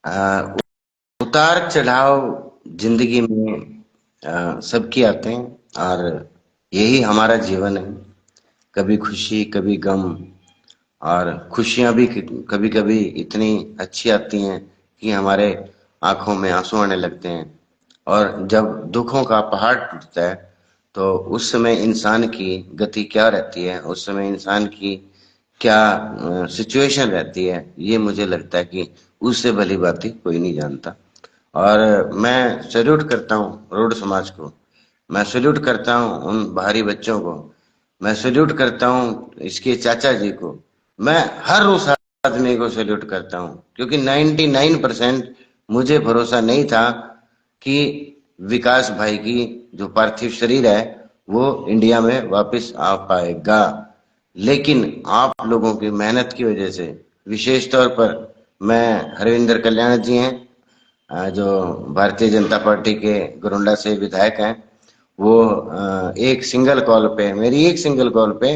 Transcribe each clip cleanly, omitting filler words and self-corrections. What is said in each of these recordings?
अ, उतार चढ़ाव जिंदगी में सबकी आते हैं और यही हमारा जीवन है। कभी खुशी कभी गम। और खुशियां भी कभी कभी इतनी अच्छी आती हैं कि हमारे आंखों में आंसू आने लगते हैं। और जब दुखों का पहाड़ टूटता है तो उस समय इंसान की गति क्या रहती है, उस समय इंसान की क्या सिचुएशन रहती है, ये मुझे लगता है कि उससे भली बात कोई नहीं जानता। और मैं सैल्यूट करता हूँ रोड समाज को। मैं सैल्यूट करता हूँ उन बाहरी बच्चों को। मैं सैल्यूट करता हूँ इसके चाचा जी को। मैं हर उस आदमी को सैल्यूट करता हूँ क्योंकि 99% मुझे भरोसा नहीं था कि विकास भाई की जो पार्थिव शरीर है वो इंडिया में वापस आ पाएगा। लेकिन आप लोगों की मेहनत की वजह से, विशेष तौर पर मैं हरविंदर कल्याण जी हैं, जो भारतीय जनता पार्टी के गोरंडा से विधायक हैं, वो एक सिंगल कॉल पे, मेरी एक सिंगल कॉल पे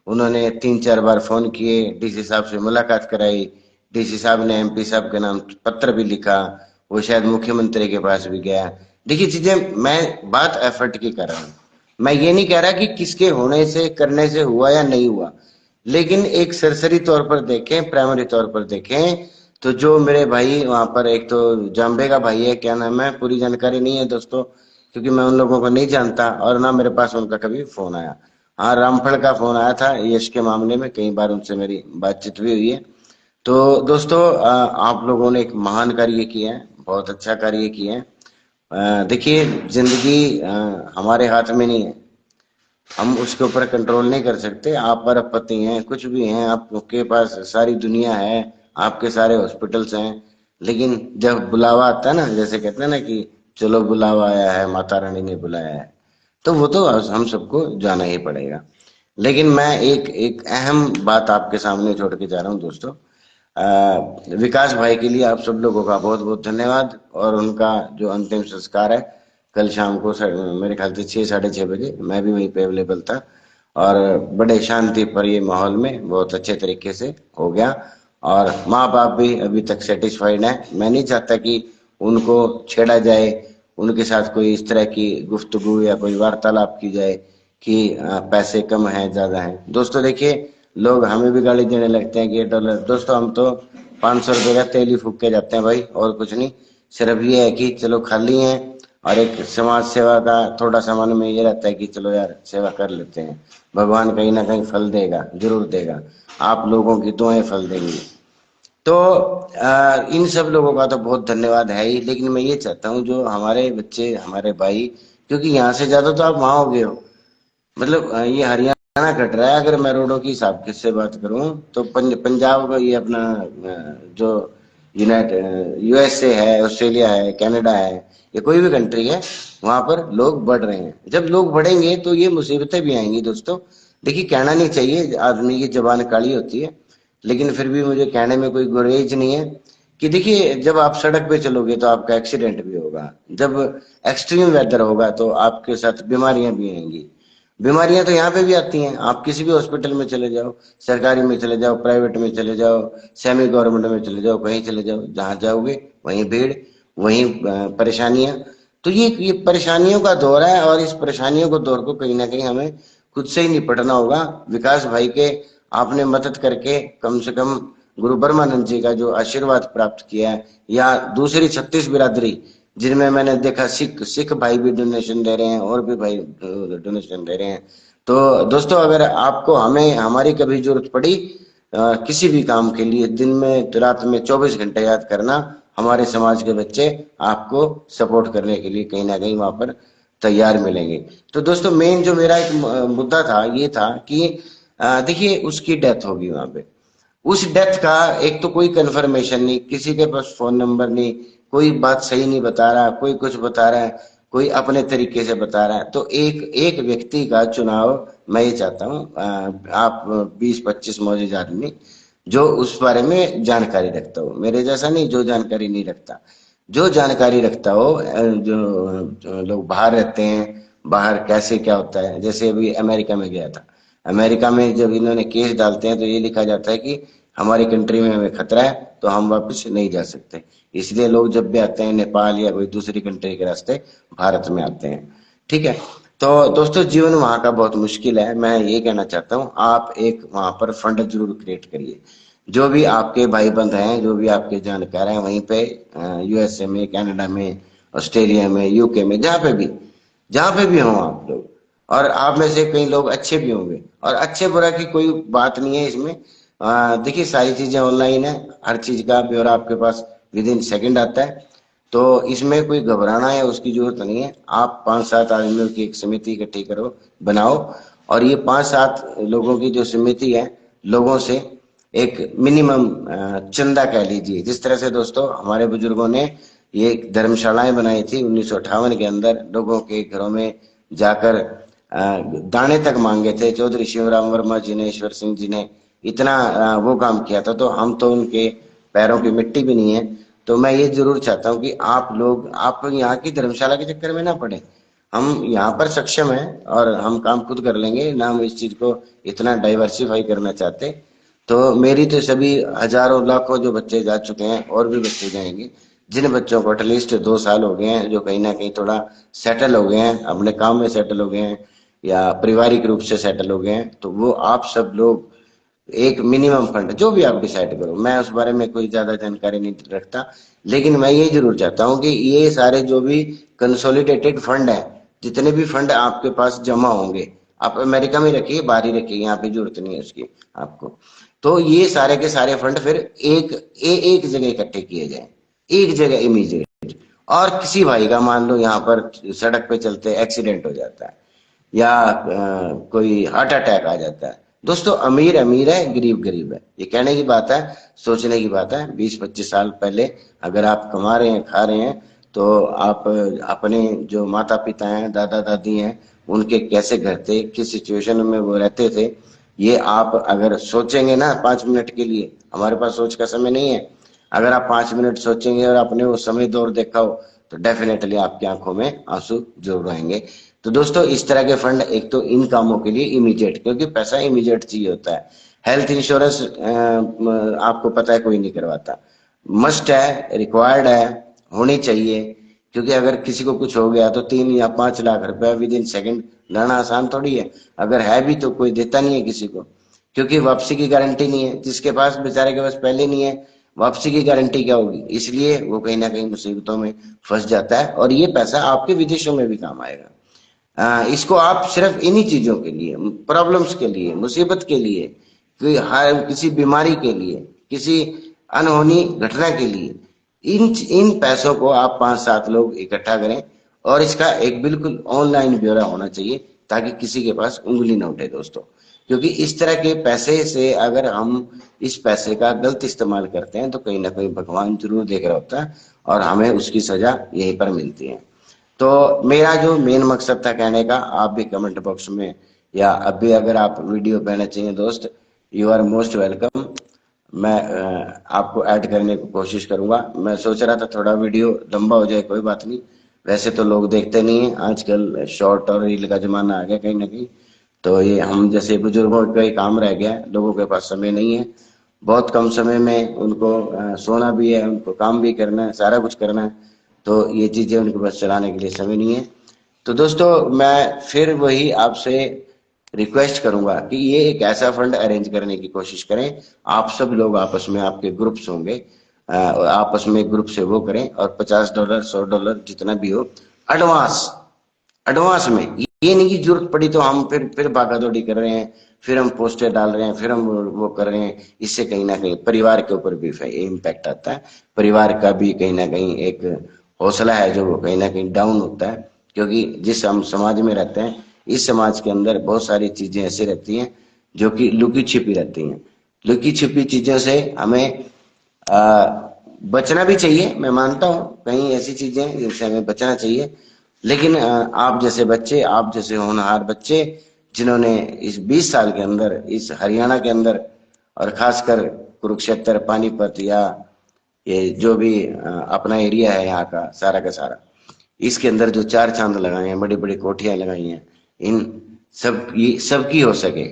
उन्होंने 3-4 बार फोन किए, डीसी साहब से मुलाकात कराई। डीसी साहब ने एमपी साहब के नाम पत्र भी लिखा। वो शायद मुख्यमंत्री के पास भी गया। देखिए चीजें, मैं बात एफर्ट की कर रहा हूँ। मैं ये नहीं कह रहा कि किसके होने से करने से हुआ या नहीं हुआ, लेकिन एक सरसरी तौर पर देखें, प्राइमरी तौर पर देखें तो जो मेरे भाई वहां पर, एक तो जाम्बे का भाई है, क्या नाम है, पूरी जानकारी नहीं है दोस्तों क्योंकि मैं उन लोगों को नहीं जानता और ना मेरे पास उनका कभी फोन आया। हाँ, रामफल का फोन आया था यश के मामले में, कई बार उनसे मेरी बातचीत भी हुई है। तो दोस्तों, आप लोगों ने एक महान कार्य किया है, बहुत अच्छा कार्य किया है। देखिए, जिंदगी हमारे हाथ में नहीं है, हम उसके ऊपर कंट्रोल नहीं कर सकते। आप अरबपति हैं, कुछ भी हैं, आपके पास सारी दुनिया है, आपके सारे हॉस्पिटल्स हैं, लेकिन जब बुलावा आता है ना, जैसे कहते हैं ना कि चलो बुलावा आया है, माता रानी ने बुलाया है, तो वो तो हम सबको जाना ही पड़ेगा। लेकिन मैं एक एक अहम बात आपके सामने छोड़ के जा रहा हूँ दोस्तों। विकास भाई के लिए आप सब लोगों का बहुत बहुत धन्यवाद। और उनका जो अंतिम संस्कार है कल शाम को मेरे ख्याल से 6-6:30 बजे, मैं भी वहीं पे अवेलेबल था और बड़े शांति पर ये माहौल में बहुत अच्छे तरीके से हो गया। और माँ बाप भी अभी तक सेटिस्फाइड है। मैं नहीं चाहता कि उनको छेड़ा जाए, उनके साथ कोई इस तरह की गुफ्तगू या कोई वार्तालाप की जाए कि पैसे कम हैं ज्यादा हैं। दोस्तों देखिए, लोग हमें भी गाली देने लगते हैं कि ये डॉलर, दोस्तों हम तो 500 रुपये का तेल ही फूक के जाते हैं भाई, और कुछ नहीं। सिर्फ ये है कि चलो खाली हैं और एक समाज सेवा का थोड़ा सा मन में ये रहता है कि चलो यार सेवा कर लेते हैं, भगवान कहीं ना कहीं फल देगा, जरूर देगा, आप लोगों की दुआएं फल देंगी। तो इन सब लोगों का तो बहुत धन्यवाद है ही, लेकिन मैं ये चाहता हूँ जो हमारे बच्चे, हमारे भाई, क्योंकि यहाँ से ज्यादा तो आप वहां हो गए हो, मतलब ये हरियाणा कट रहा है। अगर मैं रोडों की हिसाब से बात करूं तो पंजाब का ये अपना जो यूएसए है, ऑस्ट्रेलिया है, कनाडा है, या कोई भी कंट्री है, वहां पर लोग बढ़ रहे हैं। जब लोग बढ़ेंगे तो ये मुसीबतें भी आएंगी दोस्तों। देखिए, कहना नहीं चाहिए, आदमी की जबान काली होती है, लेकिन फिर भी मुझे कहने में कोई गुरेज नहीं है कि देखिए, जब आप सड़क पे चलोगे तो आपका एक्सीडेंट भी होगा, जब एक्सट्रीम वेदर होगा तो आपके साथ बीमारियां भी आएंगी। बीमारियां तो यहाँ पे भी आती हैं, आप किसी भी हॉस्पिटल में चले जाओ, सरकारी में चले जाओ, प्राइवेट में चले जाओ, सेमी गवर्नमेंट में चले जाओ, कहीं चले जाओ, जहां जाओगे वहीं भीड़, वहीं परेशानियां। तो ये परेशानियों का दौर है और इस परेशानियों को दौर को कहीं ना कहीं हमें खुद से ही निपटना होगा। विकास भाई के आपने मदद करके कम से कम गुरु ब्रह्मानंद जी का जो आशीर्वाद प्राप्त किया है, या दूसरी 36 बिरादरी जिनमें मैंने देखा सिख सिख भाई भी डोनेशन दे रहे हैं और भी भाई डोनेशन दे रहे हैं। तो दोस्तों, अगर आपको हमें हमारी कभी जरूरत पड़ी किसी भी काम के लिए, दिन में रात में 24 घंटे याद करना, हमारे समाज के बच्चे आपको सपोर्ट करने के लिए कहीं ना कहीं वहां पर तैयार मिलेंगे। तो दोस्तों, मेन जो मेरा एक मुद्दा था ये था कि देखिए, उसकी डेथ होगी वहां पे। उस डेथ का एक तो कोई कंफर्मेशन नहीं, किसी के पास फोन नंबर नहीं, कोई बात सही नहीं बता रहा, कोई कुछ बता रहा है, कोई अपने तरीके से बता रहा है। तो एक एक व्यक्ति का चुनाव मैं ये चाहता हूँ, आप 20-25 मौजूद आदमी जो उस बारे में जानकारी रखता हो, मेरे जैसा नहीं जो जानकारी नहीं रखता, जो जानकारी रखता हो, जो लोग बाहर रहते हैं, बाहर कैसे क्या होता है। जैसे अभी अमेरिका में गया था, अमेरिका में जब इन्होंने केस डालते हैं तो ये लिखा जाता है कि हमारी कंट्री में हमें खतरा है तो हम वापस नहीं जा सकते। इसलिए लोग जब भी आते हैं नेपाल या कोई दूसरी कंट्री के रास्ते भारत में आते हैं। ठीक है। तो दोस्तों जीवन वहाँ का बहुत मुश्किल है। मैं ये कहना चाहता हूँ आप एक वहाँ पर फंड जरूर क्रिएट करिए। जो भी आपके भाई बंद हैं, जो भी आपके जानकार हैं वहीं पे, यूएसए में, कनाडा में, ऑस्ट्रेलिया में, यूके में, जहाँ पे भी हों आप लोग, और आप में से कई लोग अच्छे भी होंगे, और अच्छे बुरा की कोई बात नहीं है इसमें। देखिए सारी चीजें ऑनलाइन है, हर चीज का ब्यौरा आपके पास विद इन सेकेंड आता है। तो इसमें कोई घबराना है उसकी जरूरत नहीं है। आप 5-7 आदमियों की एक समिति इकट्ठी करो, बनाओ, और ये 5-7 लोगों की जो समिति है, लोगों से एक मिनिमम चंदा कह लीजिए। जिस तरह से दोस्तों हमारे बुजुर्गों ने ये धर्मशालाएं बनाई थी 1958 के अंदर, लोगों के घरों में जाकर दाने तक मांगे थे। चौधरी शिवराम वर्मा जी ने, ईश्वर सिंह जी ने इतना वो काम किया था, तो हम तो उनके पैरों की मिट्टी भी नहीं है। तो मैं ये जरूर चाहता हूँ कि आप लोग, आप यहाँ की धर्मशाला के चक्कर में ना पड़े। हम यहाँ पर सक्षम हैं और हम काम खुद कर लेंगे ना, हम इस चीज को इतना डाइवर्सिफाई करना चाहते। तो मेरी तो सभी हजारों लाखों जो बच्चे जा चुके हैं, और भी बच्चे जाएंगे, जिन बच्चों को एटलीस्ट 2 साल हो गए हैं, जो कहीं ना कहीं थोड़ा सेटल हो गए हैं, अपने काम में सेटल हो गए हैं, या पारिवारिक रूप से सेटल हो गए हैं, तो वो आप सब लोग एक मिनिमम फंड जो भी आप डिसाइड करो, मैं उस बारे में कोई ज्यादा जानकारी नहीं रखता, लेकिन मैं ये जरूर चाहता हूँ कि ये सारे जो भी कंसोलिडेटेड फंड है, जितने भी फंड आपके पास जमा होंगे, आप अमेरिका में रखिए, बाहर ही रखिए, यहाँ पे जरूरत नहीं है उसकी आपको। तो ये सारे के सारे फंड फिर एक जगह इकट्ठे किए जाए, एक जगह इमीडिएट। और किसी भाई का मान लो यहाँ पर सड़क पे चलते एक्सीडेंट हो जाता है, या कोई हार्ट अटैक आ जाता है, दोस्तों अमीर अमीर है, गरीब गरीब है, ये कहने की बात है, सोचने की बात है। 20-25 साल पहले अगर आप कमा रहे हैं, खा रहे हैं, तो आप अपने जो माता पिता हैं, दादा दादी हैं, उनके कैसे घर थे, किस सिचुएशन में वो रहते थे, ये आप अगर सोचेंगे ना 5 मिनट के लिए, हमारे पास सोच का समय नहीं है, अगर आप 5 मिनट सोचेंगे और आपने वो समय दौर देखा हो, तो डेफिनेटली आपकी आंखों में आंसू जरूर आएंगे। तो दोस्तों इस तरह के फंड एक तो इन कामों के लिए इमीडिएट, क्योंकि पैसा इमीडिएट चाहिए होता है। हेल्थ इंश्योरेंस आपको पता है कोई नहीं करवाता, मस्ट है, रिक्वायर्ड है, होनी चाहिए। क्योंकि अगर किसी को कुछ हो गया तो 3 या 5 लाख रुपए विद इन सेकेंड लाना आसान थोड़ी है, अगर है भी तो कोई देता नहीं है किसी को, क्योंकि वापसी की गारंटी नहीं है। जिसके पास, बेचारे के पास पहले नहीं है, वापसी की गारंटी क्या होगी, इसलिए वो कहीं ना कहीं मुसीबतों में फंस जाता है, और ये पैसा आपके विदेशों में भी काम आएगा। इसको आप सिर्फ इन्हीं चीजों के लिए, प्रॉब्लम्स के लिए, मुसीबत के लिए, हर किसी बीमारी के लिए, किसी अनहोनी घटना के लिए, इन इन पैसों को आप 5-7 लोग इकट्ठा करें, और इसका एक बिल्कुल ऑनलाइन ब्यौरा होना चाहिए, ताकि किसी के पास उंगली न उठे दोस्तों। क्योंकि इस तरह के पैसे से अगर हम इस पैसे का गलत इस्तेमाल करते हैं, तो कहीं ना कहीं भगवान जरूर देख रहा होता है, और हमें उसकी सजा यहीं पर मिलती है। तो मेरा जो मेन मकसद था कहने का, आप भी कमेंट बॉक्स में, या अभी अगर आप वीडियो पहने चाहिए दोस्त, यू आर मोस्ट वेलकम। मैं आपको ऐड करने की कोशिश करूंगा। मैं सोच रहा था थोड़ा वीडियो लंबा हो जाए, कोई बात नहीं, वैसे तो लोग देखते नहीं है, आजकल शॉर्ट और रील का जमाना आ गया कहीं ना कहीं। तो ये हम जैसे बुजुर्गों का ही काम रह गया है, लोगों के पास समय नहीं है, बहुत कम समय में उनको सोना भी है, उनको काम भी करना है, सारा कुछ करना है, तो ये चीजें उनके पास चलाने के लिए समय नहीं है। तो दोस्तों मैं फिर वही आपसे रिक्वेस्ट करूंगा कि ये एक ऐसा फंड अरेंज करने की कोशिश करें। आप सब लोग आपस में, आपके ग्रुप्स होंगे, आपस में ग्रुप से वो करें, और $50, $100 जितना भी हो, एडवांस एडवांस में। ये नहीं कि जरूरत पड़ी तो हम फिर भागा दौड़ी कर रहे हैं, फिर हम पोस्टर डाल रहे हैं, फिर हम वो कर रहे हैं। इससे कहीं ना कहीं परिवार के ऊपर भी इम्पैक्ट आता है, परिवार का भी कहीं ना कहीं एक हौसला है जो वो कहीं ना कहीं डाउन होता है। क्योंकि जिस हम समाज में रहते हैं, इस समाज के अंदर बहुत सारी चीजें ऐसी रहती हैं जो कि लुकी छिपी रहती हैं। लुकी छिपी चीजों से हमें आ, बचना भी चाहिए। मैं मानता हूँ कहीं ऐसी चीजें हैं जिनसे हमें बचना चाहिए, लेकिन आप जैसे बच्चे, आप जैसे होनहार बच्चे, जिन्होंने इस 20 साल के अंदर, इस हरियाणा के अंदर, और खासकर कुरुक्षेत्र, पानीपत, या ये जो भी अपना एरिया है यहाँ का सारा, इसके अंदर जो चार चांद लगाए हैं, बड़ी बड़ी कोठियां लगाई हैं, इन सब की हो सके,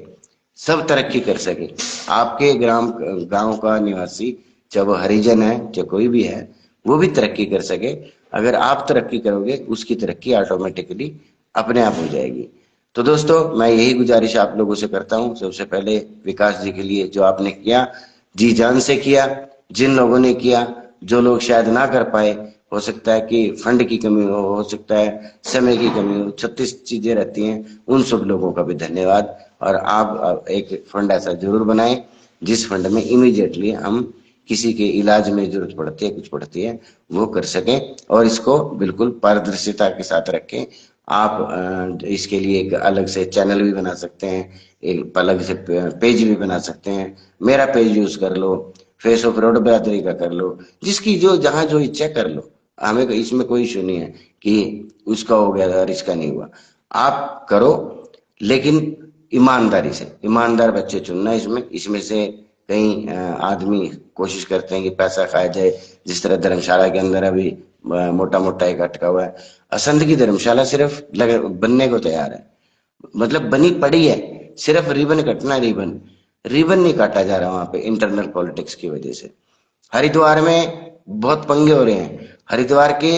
सब तरक्की कर सके। आपके गांव का निवासी, चाहे वो हरिजन है चाहे कोई भी है, वो भी तरक्की कर सके। अगर आप तरक्की करोगे, उसकी तरक्की ऑटोमेटिकली अपने आप हो जाएगी। तो दोस्तों, मैं यही गुजारिश आप लोगों से करता हूं। सबसे पहले विकास जी के लिए जो आपने किया, जी जान से किया। जिन लोगों ने किया, जो लोग शायद ना कर पाए, हो सकता है कि फंड की कमी हो सकता है समय की कमी हो, 36 चीजें रहती हैं, उन सब लोगों का भी धन्यवाद। और आप एक फंड ऐसा जरूर बनाएं जिस फंड में इमीडिएटली हम किसी के इलाज में जरूरत पड़ती है, कुछ पड़ती है, वो कर सकें। और इसको बिल्कुल पारदर्शिता के साथ रखें। आप इसके लिए एक अलग से चैनल भी बना सकते हैं, एक अलग से पेज भी बना सकते हैं। मेरा पेज यूज कर लो, फेस ऑफ रोड बिरादरी का कर लो, जिसकी जो जहां जो इच्छा कर लो। हमें इसमें कोई इशू नहीं है कि उसका हो गया और इसका नहीं हुआ। आप करो, लेकिन ईमानदारी से। ईमानदार बच्चे चुनना इसमें। इसमें से कई आदमी कोशिश करते हैं कि पैसा खाया जाए, जिस तरह धर्मशाला के अंदर अभी मोटा मोटा एक अटका हुआ है। असंध की धर्मशाला सिर्फ बनने को तैयार है, मतलब बनी पड़ी है, सिर्फ रिबन कटना है। रिबन रिबन नहीं काटा जा रहा वहां पे, इंटरनल पॉलिटिक्स की वजह से। हरिद्वार में बहुत पंगे हो रहे हैं। हरिद्वार के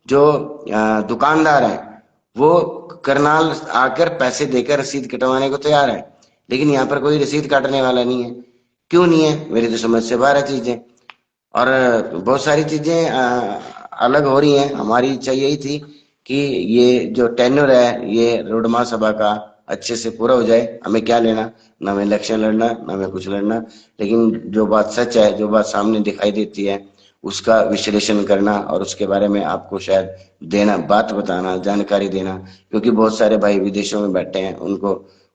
जो दुकानदार हैं, वो करनाल आकर पैसे देकर रसीद कटवाने को तैयार है, लेकिन यहाँ पर कोई रसीद काटने वाला नहीं है। क्यों नहीं है? मेरी तो समझ से बाहर है चीजें। और बहुत सारी चीजें अलग हो रही हैं। हमारी इच्छा यही थी कि ये जो टेन्योर है ये रोड महासभा का अच्छे से पूरा हो जाए। हमें क्या लेना, ना हमें इलेक्शन लड़ना, ना हमें कुछ लड़ना, लेकिन जो बात सच है, जो बात सामने दिखाई देती है, उसका विश्लेषण करना और उसके बारे में आपको शायद देना, बात बताना, जानकारी देना। क्योंकि बहुत सारे भाई विदेशों में बैठे हैं, उनको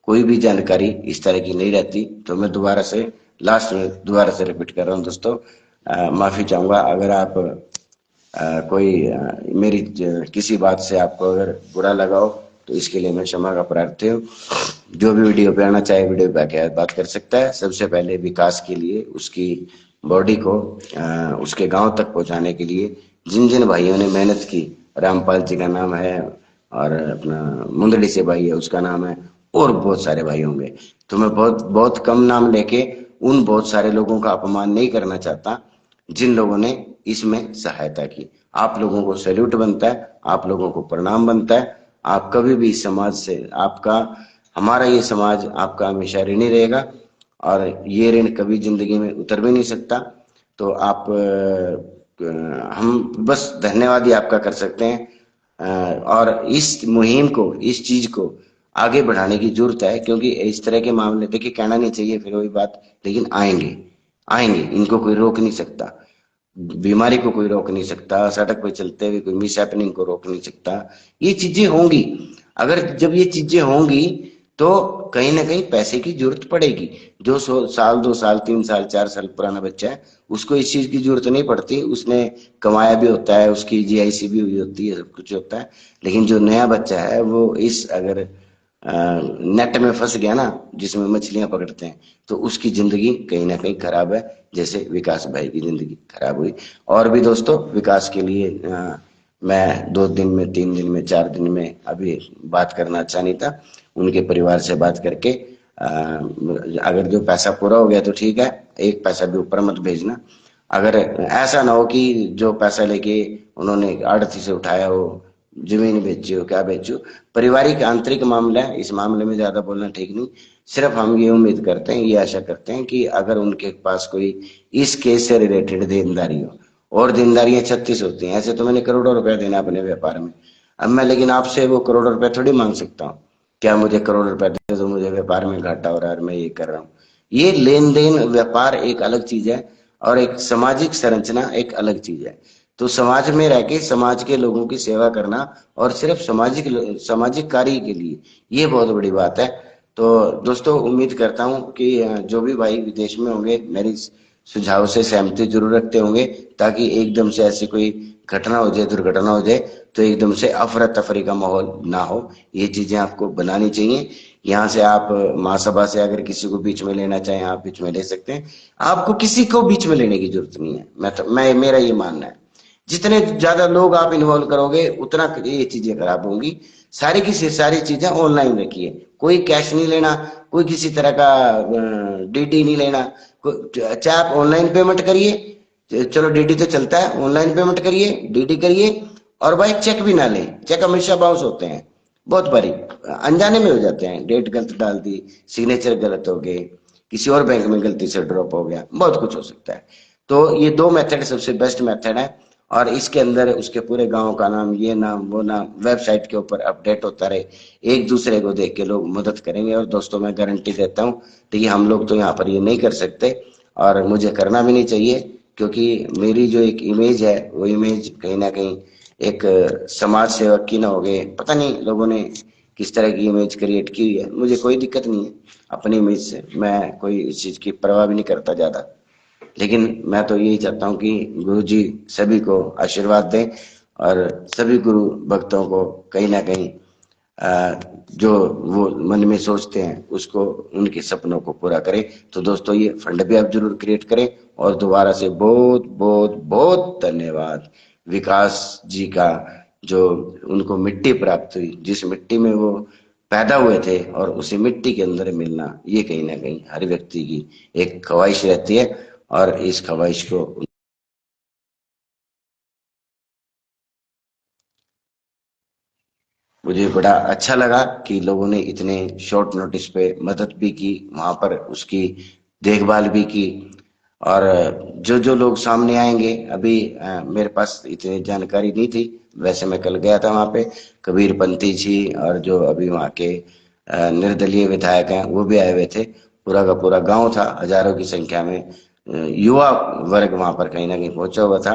कोई भी जानकारी इस तरह की नहीं रहती। तो मैं दोबारा से लास्ट में दोबारा से रिपीट कर रहा हूँ दोस्तों, माफी चाहूंगा अगर आप कोई मेरी किसी बात से आपको अगर बुरा लगा हो, तो इसके लिए मैं क्षमा का प्रार्थी हूँ। जो भी वीडियो पे आना चाहे वीडियो पे आके बात कर सकता है। सबसे पहले विकास के लिए, उसकी बॉडी को उसके गांव तक पहुंचाने के लिए जिन जिन भाइयों ने मेहनत की, रामपाल जी का नाम है, और अपना मुंदड़ी से भाई है उसका नाम है, और बहुत सारे भाई होंगे। तो मैं बहुत बहुत कम नाम लेके उन बहुत सारे लोगों का अपमान नहीं करना चाहता जिन लोगों ने इसमें सहायता की। आप लोगों को सैल्यूट बनता है, आप लोगों को प्रणाम बनता है। आप कभी भी इस समाज से, आपका, हमारा ये समाज आपका हमेशा ऋणी रहेगा, और ये ऋण कभी जिंदगी में उतर भी नहीं सकता। तो आप हम बस धन्यवाद ही आपका कर सकते हैं। और इस मुहिम को, इस चीज को आगे बढ़ाने की जरूरत है, क्योंकि इस तरह के मामले, देखिए कहना नहीं चाहिए फिर वही बात, लेकिन आएंगे, आएंगे, इनको कोई रोक नहीं सकता। बीमारी को कोई रोक नहीं सकता, सड़क पर चलते हुए कोई मिस हैपनिंग को रोक नहीं सकता। ये चीजें होंगी। अगर जब ये चीजें होंगी, तो कहीं ना कहीं पैसे की जरूरत पड़ेगी। जो साल 2 साल 3 साल 4 साल पुराना बच्चा है, उसको इस चीज की जरूरत नहीं पड़ती। उसने कमाया भी होता है, उसकी जीआईसी भी हुई होती है, सब कुछ होता है। लेकिन जो नया बच्चा है, वो इस अगर नेट में फंस गया ना, जिसमें मछलियां पकड़ते हैं, तो उसकी जिंदगी कहीं ना कहीं खराब है, जैसे विकास भाई की जिंदगी खराब हुई। और भी दोस्तों, विकास के लिए मैं 2 दिन में, 3 दिन में, 4 दिन में अभी बात करना अच्छा नहीं था। उनके परिवार से बात करके अगर जो पैसा पूरा हो गया तो ठीक है, एक पैसा भी ऊपर मत भेजना। अगर ऐसा ना हो कि जो पैसा लेके उन्होंने आड़ती से उठाया हो, जमीन बेची हो, क्या बेची हो। पारिवारिक आंतरिक मामला है, इस मामले में ज्यादा बोलना ठीक नहीं। सिर्फ हम ये उम्मीद करते हैं, ये आशा करते हैं कि अगर उनके पास कोई इस केस से रिलेटेड देनदारी हो, और देनदारियां 36 होती हैं। ऐसे तो मैंने करोड़ों रुपया देना अपने व्यापार में। अब मैं लेकिन आपसे वो करोड़ों रुपया थोड़ी मांग सकता हूँ। क्या मुझे करोड़ रुपया दे दो, मुझे व्यापार में घाटा हो रहा है और मैं ये कर रहा हूँ। ये लेन देन व्यापार एक अलग चीज है, और एक सामाजिक संरचना एक अलग चीज है। तो समाज में रह के समाज के लोगों की सेवा करना, और सिर्फ सामाजिक सामाजिक कार्य के लिए, ये बहुत बड़ी बात है। तो दोस्तों, उम्मीद करता हूं कि जो भी भाई विदेश में होंगे, मेरी सुझाव से सहमति जरूर रखते होंगे, ताकि एकदम से ऐसी कोई घटना हो जाए, दुर्घटना हो जाए, तो एकदम से अफरा तफरी का माहौल ना हो। ये चीजें आपको बनानी चाहिए। यहाँ से आप महासभा से अगर किसी को बीच में लेना चाहें, आप बीच में ले सकते हैं। आपको किसी को बीच में लेने की जरूरत नहीं है। मैं मेरा ये मानना है, जितने ज्यादा लोग आप इन्वॉल्व करोगे, उतना ये चीजें खराब होंगी। सारी की सारी चीजें ऑनलाइन रखिए, कोई कैश नहीं लेना। कोई किसी तरह का डीडी नहीं लेना। चाहे आप ऑनलाइन पेमेंट करिए, चलो डीडी तो चलता है, ऑनलाइन पेमेंट करिए, डीडी करिए, और भाई चेक भी ना लें, चेक हमेशा बाउंस होते हैं बहुत बारी, अनजाने में हो जाते हैं, डेट गलत डाल दी, सिग्नेचर गलत हो गए, किसी और बैंक में गलती से ड्रॉप हो गया, बहुत कुछ हो सकता है। तो ये दो मेथड सबसे बेस्ट मेथड है, और इसके अंदर उसके पूरे गांव का नाम, ये नाम वो नाम, वेबसाइट के ऊपर अपडेट होता रहे, एक दूसरे को देख के लोग मदद करेंगे। और दोस्तों मैं गारंटी देता हूँ, तो ये हम लोग तो यहाँ पर ये नहीं कर सकते, और मुझे करना भी नहीं चाहिए, क्योंकि मेरी जो एक इमेज है वो इमेज कहीं ना कहीं एक समाज सेवक की ना हो गए, पता नहीं लोगों ने किस तरह की इमेज क्रिएट की हुई है। मुझे कोई दिक्कत नहीं है अपनी इमेज से, मैं कोई इस चीज की परवाह भी नहीं करता ज्यादा, लेकिन मैं तो यही चाहता हूँ कि गुरु जी सभी को आशीर्वाद दें, और सभी गुरु भक्तों को कहीं ना कहीं जो वो मन में सोचते हैं उसको, उनके सपनों को पूरा करें। तो दोस्तों ये फंड भी आप जरूर क्रिएट करें, और दोबारा से बहुत बहुत बहुत धन्यवाद विकास जी का, जो उनको मिट्टी प्राप्त हुई, जिस मिट्टी में वो पैदा हुए थे, और उसी मिट्टी के अंदर मिलना, ये कहीं ना कहीं हर व्यक्ति की एक ख्वाहिश रहती है, और इस ख्वाहिश को मुझे बड़ा अच्छा लगा कि लोगों ने इतने शॉर्ट नोटिस पे मदद भी की, वहां पर उसकी देखभाल भी की। और जो जो लोग सामने आएंगे, अभी मेरे पास इतनी जानकारी नहीं थी, वैसे मैं कल गया था वहां पे, कबीर पंथी जी और जो अभी वहाँ के निर्दलीय विधायक हैं वो भी आए हुए थे, पूरा का पूरा गांव था, हजारों की संख्या में युवा वर्ग वहां पर कहीं ना कहीं पहुंचा हुआ था।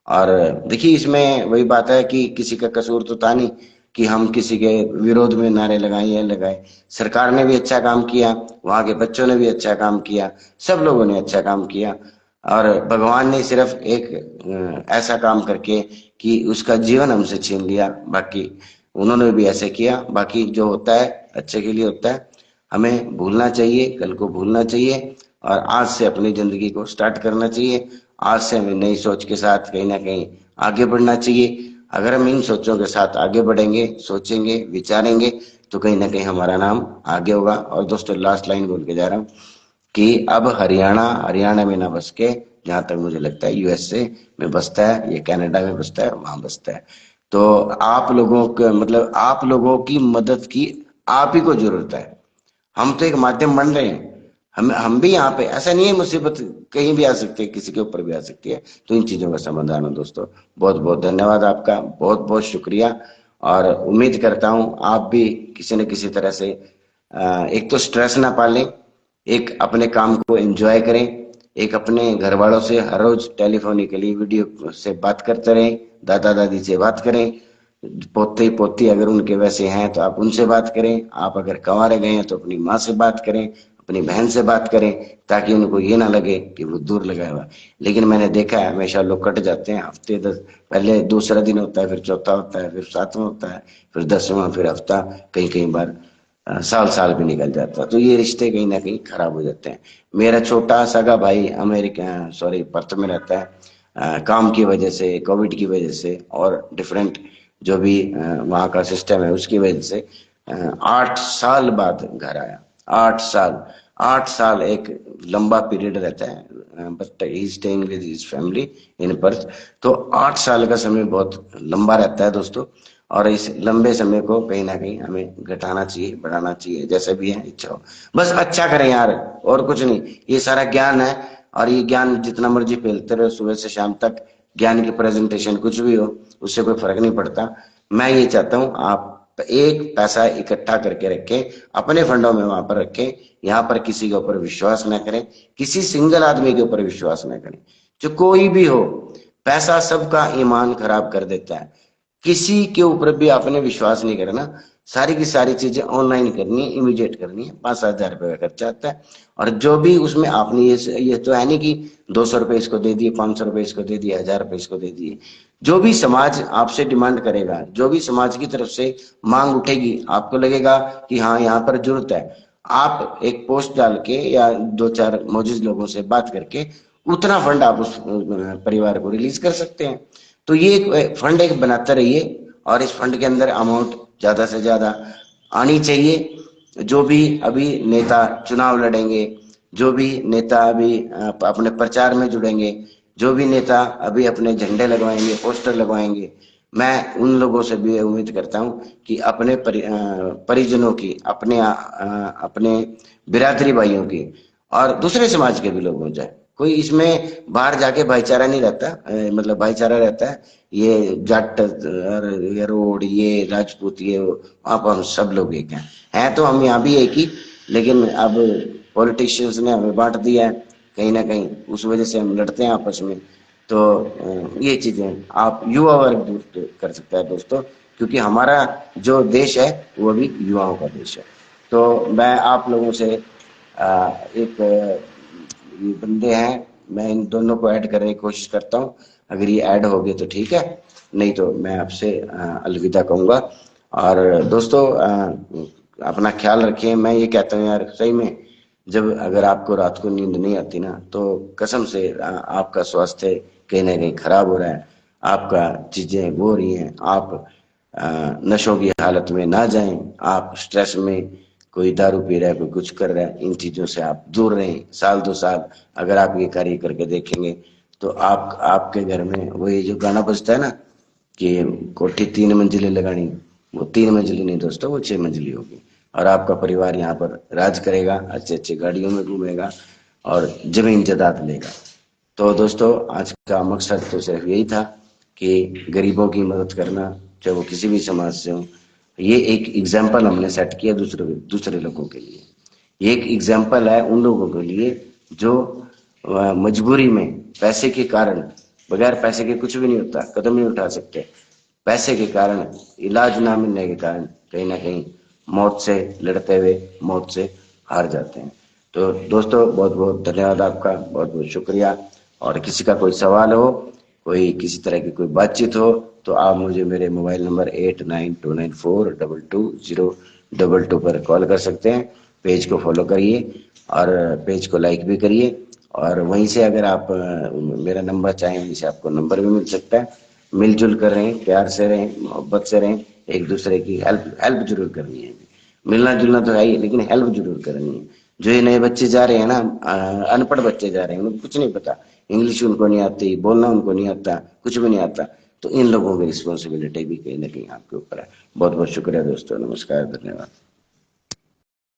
और देखिए इसमें वही बात है कि किसी का कसूर तो था नहीं कि हम किसी के विरोध में नारे लगाए या लगाए। सरकार ने भी अच्छा काम किया, वहां के बच्चों ने भी अच्छा काम किया, सब लोगों ने अच्छा काम किया, और भगवान ने सिर्फ एक ऐसा काम करके कि उसका जीवन हमसे छीन लिया, बाकी उन्होंने भी ऐसे किया। बाकी जो होता है अच्छे के लिए होता है, हमें भूलना चाहिए, कल को भूलना चाहिए, और आज से अपनी जिंदगी को स्टार्ट करना चाहिए। आज से हमें नई सोच के साथ कहीं ना कहीं आगे बढ़ना चाहिए। अगर हम इन सोचों के साथ आगे बढ़ेंगे, सोचेंगे, विचारेंगे, तो कहीं ना कहीं हमारा नाम आगे होगा। और दोस्तों लास्ट लाइन बोल के जा रहा हूँ कि अब हरियाणा हरियाणा में ना बस के, जहां तक मुझे लगता है यूएसए में बसता है, ये कनाडा में बसता है, वहां बसता है। तो आप लोगों का मतलब आप लोगों की मदद की आप ही को जरूरत है। हम तो एक माध्यम बन रहे हैं, हम भी यहाँ पे, ऐसा नहीं है मुसीबत कहीं भी आ सकती है, किसी के ऊपर भी आ सकती है, तो इन चीजों का समाधान हो। दोस्तों बहुत बहुत धन्यवाद आपका, बहुत बहुत शुक्रिया, और उम्मीद करता हूँ आप भी किसी न किसी तरह से एक तो स्ट्रेस ना पालें, एक अपने काम को एंजॉय करें, एक अपने घर वालों से हर रोज टेलीफोनिकली वीडियो से बात करते रहें, दादा दादी से बात करें, पोते पोती अगर उनके वैसे हैं तो आप उनसे बात करें, आप अगर कंवारे गए हैं तो अपनी माँ से बात करें, अपनी बहन से बात करें, ताकि उनको ये ना लगे कि वो दूर लगा हुआ। लेकिन मैंने देखा है हमेशा लोग कट जाते हैं, हफ्ते 10, पहले दूसरा दिन होता है, फिर चौथा होता है, फिर सातवां होता है, फिर 10वां, फिर हफ्ता, कई कई बार साल साल भी निकल जाता है, तो ये रिश्ते कहीं ना कहीं खराब हो जाते हैं। मेरा छोटा सगा भाई अमेरिका सॉरी पर्थ में रहता है, काम की वजह से, कोविड की वजह से, और डिफरेंट जो भी वहाँ का सिस्टम है उसकी वजह से 8 साल बाद घर आया। 8 साल, 8 साल एक लंबा पीरियड रहता है, but he staying with his family in Perth. तो 8 साल का समय बहुत लंबा रहता है दोस्तों, और इस लंबे समय को कहीं ना कहीं हमें घटाना चाहिए, बढ़ाना चाहिए, जैसे भी है इच्छा हो, बस अच्छा करें यार, और कुछ नहीं। ये सारा ज्ञान है, और ये ज्ञान जितना मर्जी फैलते रहो सुबह से शाम तक, ज्ञान की प्रेजेंटेशन कुछ भी हो, उससे कोई फर्क नहीं पड़ता। मैं ये चाहता हूँ आप एक पैसा इकट्ठा करके रखें, अपने फंडों में वहां पर रखें, यहाँ पर किसी के ऊपर विश्वास न करें, किसी सिंगल आदमी के ऊपर विश्वास न करें, जो कोई भी हो। पैसा सबका ईमान खराब कर देता है, किसी के ऊपर भी आपने विश्वास नहीं करना। सारी की सारी चीजें ऑनलाइन करनी है, इमीडिएट करनी है, 5,000 रुपए का खर्चा आता है। और जो भी उसमें आपने ये तो है नहीं कि 200 रुपए इसको दे दिए, 500 रुपए इसको दे दिए, 1,000 रुपए इसको दे दिए। जो भी समाज आपसे डिमांड करेगा, जो भी समाज की तरफ से मांग उठेगी, आपको लगेगा कि हाँ यहाँ पर जरूरत है, आप एक पोस्ट डाल के या दो चार मौजूद लोगों से बात करके उतना फंड आप उस परिवार को रिलीज कर सकते हैं। तो ये एक फंड एक बनाते रहिए, और इस फंड के अंदर अमाउंट ज्यादा से ज्यादा आनी चाहिए। जो भी अभी नेता चुनाव लड़ेंगे, जो भी नेता अभी अपने प्रचार में जुड़ेंगे, जो भी नेता अभी अपने झंडे लगवाएंगे, पोस्टर लगवाएंगे, मैं उन लोगों से भी उम्मीद करता हूं कि अपने परिजनों की, अपने बिरादरी भाइयों की और दूसरे समाज के भी लोग हो जाए। कोई इसमें बाहर जाके भाईचारा नहीं रहता, मतलब भाईचारा रहता है ये जाट और ये रोड, ये राजपूत, ये आप हम सब लोग एक हैं तो हम यहाँ भी एक ही, लेकिन अब पॉलिटिशियंस ने हमें बांट दिया है कहीं ना कहीं, उस वजह से हम लड़ते हैं आपस में। तो ये चीजें आप युवा वर्ग दूर कर सकता है दोस्तों, क्योंकि हमारा जो देश है वो भी युवाओं का देश है। तो मैं आप लोगों से एक ये बंदे हैं, मैं इन दोनों को ऐड करने की कोशिश करता हूँ, अगर ये ऐड हो गए तो ठीक है, नहीं तो मैं आपसे अलविदा कहूँगा। और दोस्तों अपना ख्याल रखें। मैं ये कहता हूँ यार, सही में जब अगर आपको रात को नींद नहीं आती ना, तो कसम से आपका स्वास्थ्य कहीं ना कहीं खराब हो रहा है, आपका चीजें वो हो रही हैं, आप नशों की हालत में ना जाएं, आप स्ट्रेस में, कोई दारू पी रहा है, कोई कुछ कर रहा है, इन चीजों से आप दूर रहें। साल 2 साल अगर आप ये कार्य करके देखेंगे तो आप, आपके घर में वो ये जो गाना बजता है ना कि कोठी 3 मंजिलें लगानी, वो 3 मंजिली नहीं दोस्तों, वो 6 मंजिली होगी। और आपका परिवार यहाँ पर राज करेगा, अच्छे अच्छे गाड़ियों में घूमेगा और जमीन जायदाद लेगा। तो दोस्तों आज का मकसद तो सिर्फ यही था कि गरीबों की मदद करना, चाहे वो किसी भी समाज से हो। ये एक एग्जाम्पल हमने सेट किया दूसरे दूसरे लोगों के लिए, ये एक एग्जाम्पल है उन लोगों के लिए जो मजबूरी में, पैसे के कारण, बगैर पैसे के कुछ भी नहीं होता, कदम नहीं उठा सकते, पैसे के कारण, इलाज ना मिलने के कारण कहीं ना कहीं मौत से लड़ते हुए मौत से हार जाते हैं। तो दोस्तों बहुत बहुत धन्यवाद आपका, बहुत बहुत शुक्रिया। और किसी का कोई सवाल हो, कोई किसी तरह की कोई बातचीत हो, तो आप मुझे मेरे मोबाइल नंबर 8929420222 पर कॉल कर सकते हैं। पेज को फॉलो करिए और पेज को लाइक भी करिए, और वहीं से अगर आप मेरा नंबर चाहें, वहीं से आपको नंबर भी मिल सकता है। मिलजुल कर रहें, प्यार से रहें, मोहब्बत से रहें, एक दूसरे की हेल्प हेल्प जरूर करनी है। मिलना जुलना तो है ही, लेकिन हेल्प जरूर करनी है। जो ये नए बच्चे जा रहे हैं ना, अनपढ़ बच्चे जा रहे हैं, उनको कुछ नहीं पता, इंग्लिश उनको नहीं आती, बोलना उनको नहीं आता, कुछ भी नहीं आता, तो इन लोगों की रिस्पॉन्सिबिलिटी भी कहीं ना कहीं आपके ऊपर है। बहुत बहुत शुक्रिया दोस्तों, नमस्कार, धन्यवाद।